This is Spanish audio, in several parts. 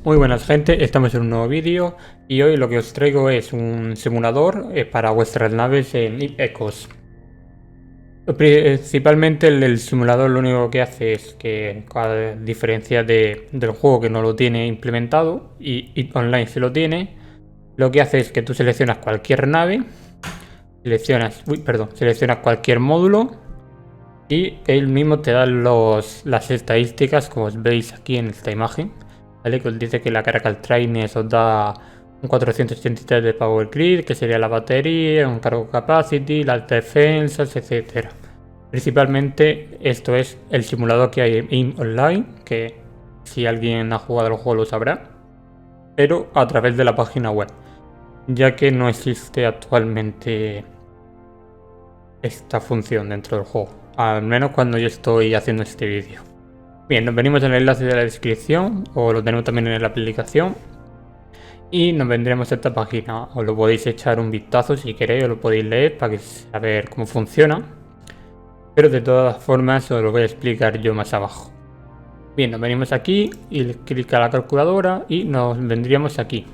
Muy buenas gente, estamos en un nuevo vídeo y hoy lo que os traigo es un simulador para vuestras naves en Ecos. Principalmente el simulador lo único que hace es que, a diferencia del juego que no lo tiene implementado y online se lo tiene, lo que hace es que tú seleccionas cualquier nave, seleccionas cualquier módulo y él mismo te da las estadísticas como os veis aquí en esta imagen. ¿Vale? Que os dice que la Caracal Trainer os da un 483 de Power Grid, que sería la batería, un cargo capacity, las defensas, etcétera. Principalmente esto es el simulador que hay en online, que si alguien ha jugado el juego lo sabrá, pero a través de la página web, ya que no existe actualmente esta función dentro del juego, al menos cuando yo estoy haciendo este vídeo. Bien, nos venimos en el enlace de la descripción, o lo tenemos también en la aplicación, y nos vendremos a esta página. Os lo podéis echar un vistazo si queréis, os lo podéis leer para que saber cómo funciona, pero de todas formas os lo voy a explicar yo más abajo. Bien, nos venimos aquí y clic a la calculadora y nos vendríamos aquí.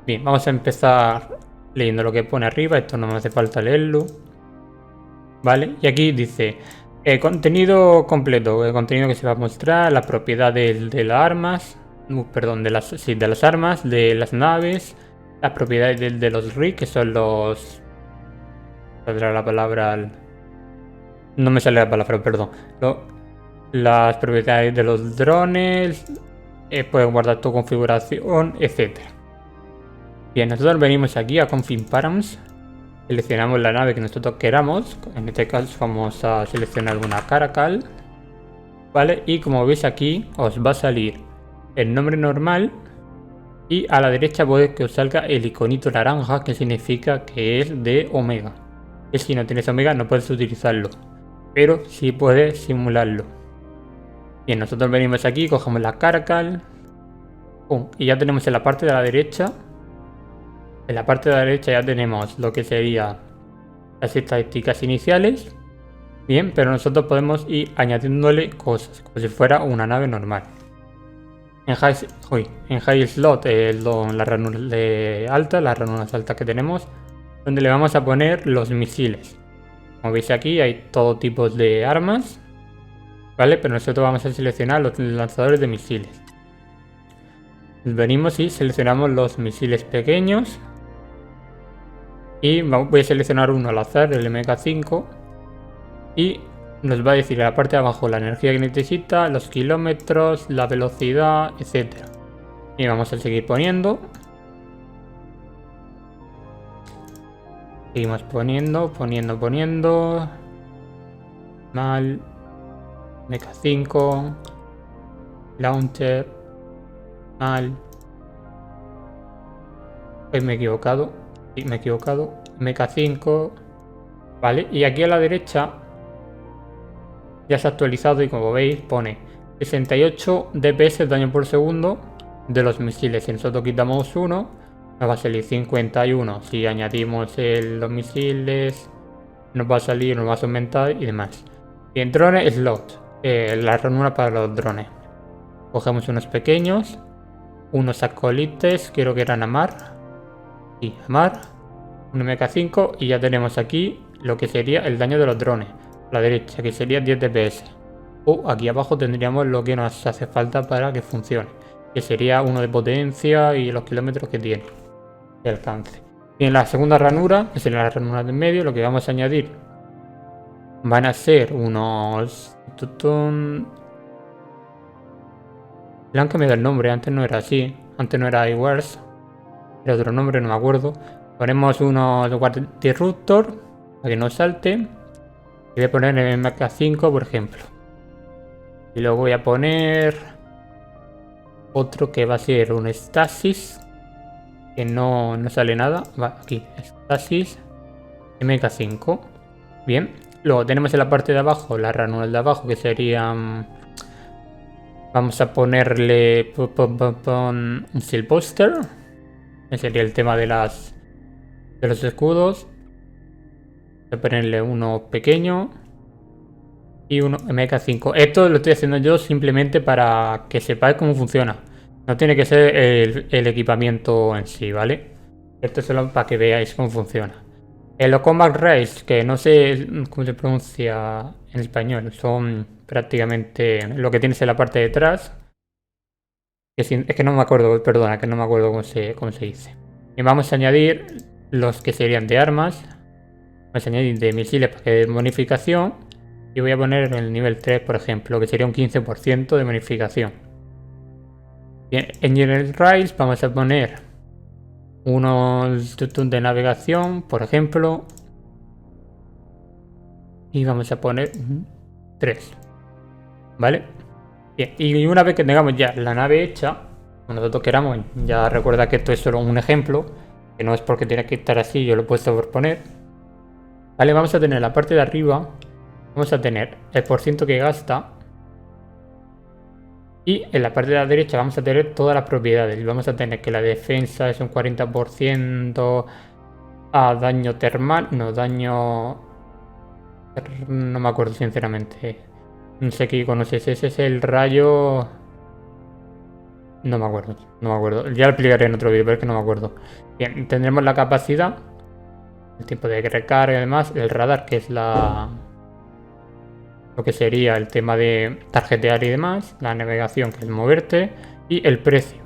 Bien, vamos a empezar leyendo lo que pone arriba, esto no me hace falta leerlo. Vale, y aquí dice contenido completo, el contenido que se va a mostrar, las propiedades de las armas, de las armas, de las naves, las propiedades de los rigs, que son los... saldrá la palabra... no me sale la palabra, perdón. Las propiedades de los drones, puedes guardar tu configuración, etc. Bien, nosotros venimos aquí a Config Params. Seleccionamos la nave que nosotros queramos. En este caso vamos a seleccionar una Caracal. ¿Vale? Y como veis aquí os va a salir el nombre normal. Y a la derecha puede que os salga el iconito naranja, que significa que es de Omega. Que si no tienes Omega no puedes utilizarlo, pero sí puedes simularlo. Bien, nosotros venimos aquí, cogemos la Caracal. Y ya tenemos en la parte de la derecha. En la parte de la derecha ya tenemos lo que sería las estadísticas iniciales. Bien, pero nosotros podemos ir añadiéndole cosas, como si fuera una nave normal. En High Slot, las ranuras las ranuras altas que tenemos, donde le vamos a poner los misiles. Como veis aquí hay todo tipo de armas, ¿vale? Pero nosotros vamos a seleccionar los lanzadores de misiles. Venimos y seleccionamos los misiles pequeños. Y voy a seleccionar uno al azar, el MK5. Y nos va a decir en la parte de abajo la energía que necesita, los kilómetros, la velocidad, etc. Y vamos a seguir poniendo. Seguimos poniendo. Mal. MK5. Launcher. Mal. Pues me he equivocado. Sí, me he equivocado. MK5. Vale, y aquí a la derecha ya se ha actualizado y como veis pone 68 DPS daño por segundo de los misiles. Si nosotros quitamos uno, nos va a salir 51. Si añadimos los misiles, nos va a salir, nos va a aumentar y demás. Y en drones, slot, la ranura para los drones. Cogemos unos pequeños, unos acolites, creo que eran Amar. Y Amar, un MK5 y ya tenemos aquí lo que sería el daño de los drones. A la derecha, que sería 10 DPS. O aquí abajo tendríamos lo que nos hace falta para que funcione, que sería uno de potencia y los kilómetros que tiene de alcance. Y en la segunda ranura, que sería la ranura del medio, lo que vamos a añadir van a ser unos... Le han cambiado el nombre, antes no era así, antes no era iWars, era otro nombre, no me acuerdo. Ponemos unos Guard Disruptor para que no salte. Y voy a poner el MK5, por ejemplo. Y luego voy a poner otro que va a ser un Stasis, que no sale nada. Va aquí, Stasis MK5. Bien. Luego tenemos en la parte de abajo, las ranuras de abajo, que serían... Vamos a ponerle un Seal Poster. Que sería el tema de los escudos. Voy a ponerle uno pequeño y uno MK5. Esto lo estoy haciendo yo simplemente para que sepáis cómo funciona. No tiene que ser el equipamiento en sí, ¿vale? Esto es solo para que veáis cómo funciona. Los combat rails, que no sé cómo se pronuncia en español, son prácticamente lo que tienes en la parte de atrás. Es que no me acuerdo, perdona, que no me acuerdo cómo se dice. Y vamos a añadir los que serían de armas. Vamos a añadir de misiles para que den bonificación. Y voy a poner en el nivel 3, por ejemplo, que sería un 15% de bonificación. Bien, en General Rails vamos a poner unos de navegación, por ejemplo. Y vamos a poner 3. ¿Vale? Bien, y una vez que tengamos ya la nave hecha, como nosotros queramos, ya recuerda que esto es solo un ejemplo, que no es porque tiene que estar así, yo lo puedo sobreponer. Vale, vamos a tener la parte de arriba, vamos a tener el % que gasta. Y en la parte de la derecha vamos a tener todas las propiedades. Vamos a tener que la defensa es un 40% a daño termal, no, daño... No me acuerdo sinceramente. No sé qué icono es ese. Ese es el rayo... No me acuerdo. Ya lo explicaré en otro vídeo, pero es que no me acuerdo. Bien, tendremos la capacidad, el tiempo de recarga y demás, el radar, que es lo que sería el tema de tarjetear y demás, la navegación, que es moverte, y el precio.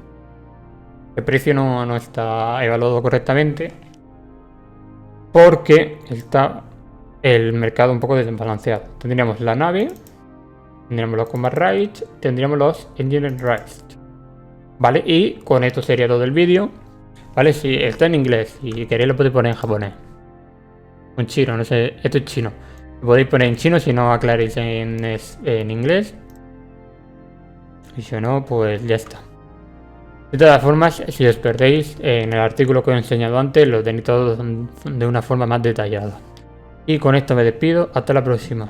El precio no está evaluado correctamente porque está el mercado un poco desbalanceado. Tendríamos la nave, tendríamos los combat rights, tendríamos los engineering rights. Vale, y con esto sería todo el vídeo. Vale, si está en inglés y queréis lo podéis poner en japonés. O en chino, no sé, esto es chino. Lo podéis poner en chino si no aclaréis en inglés. Y si no, pues ya está. De todas formas, si os perdéis, en el artículo que os he enseñado antes lo tenéis todo de una forma más detallada. Y con esto me despido, hasta la próxima.